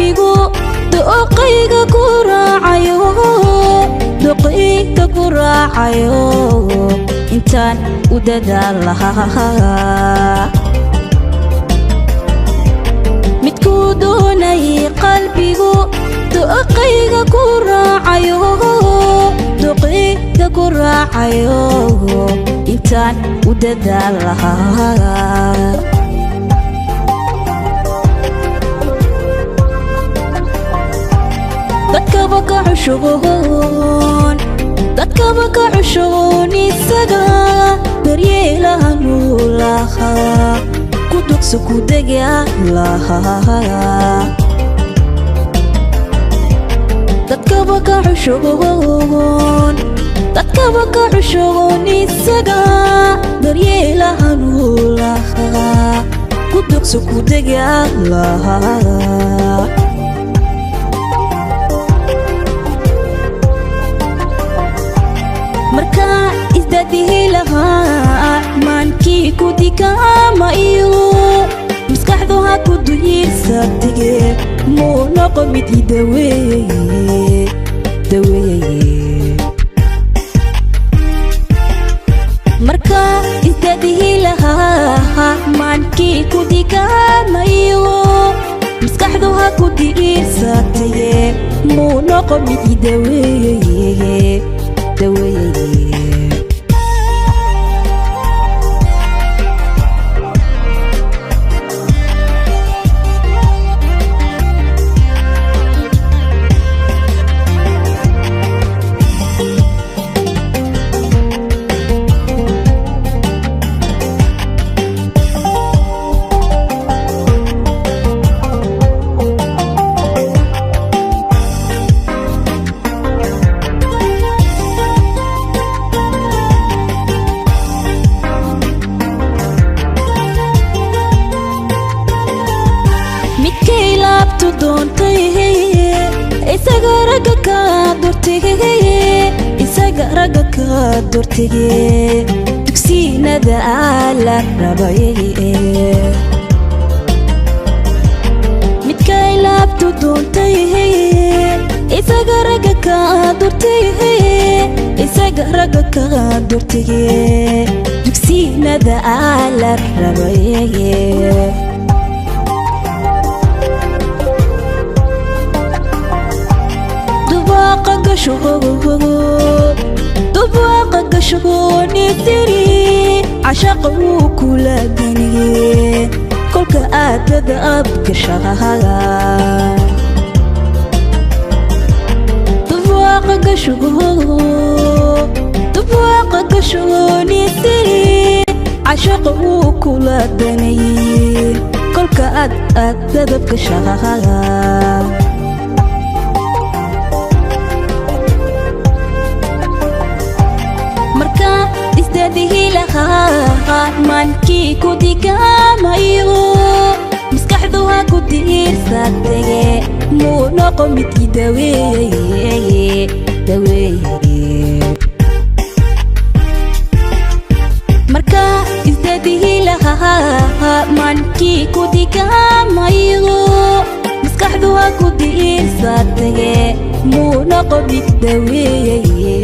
qalbigu dooqayga ku raacayo dooqayga ku raacayo intaan u dadaal lahaa midku doonay qalbigu dooqayga ku raacayo dooqayga ku raacayo intaan u dadaal lahaa dadka baka cushugoon isaga daryeelaha nuulaha ku dugso ku dega lahaa dadka baka cushugoon isaga daryeelaha nuulaha ku dugso ku dega lahaa marka isdadihi lahaa maankii ku dikaama iyo maskaxdu ha ku duyirsabtige muu noqo mid i daweeye marka isdadihi lahaa maankii ku dikaama iyo maskaxdu ha ku duyirsabtige muu noqo mid i daweeye isaga raga ka dortige dugsiinada la rabaye midkay laabtu doontay isaga raga ka dortige dugsiinada la rabaye دباقك شغوني تري عشق وكلا دنيا كلك أتدأب كشغالا دباقك شغوني تري عشق وكلا دنيا كلك أتدأب كشغالا isdadihi lahaa maankii ku dikaama iyo maskaxdu ha ku diirsatege muu noqo mid i daweeye marka isdadihi lahaa maankii ku dikaama iyo maskaxdu ha ku diirsatege muu noqo mid daweeye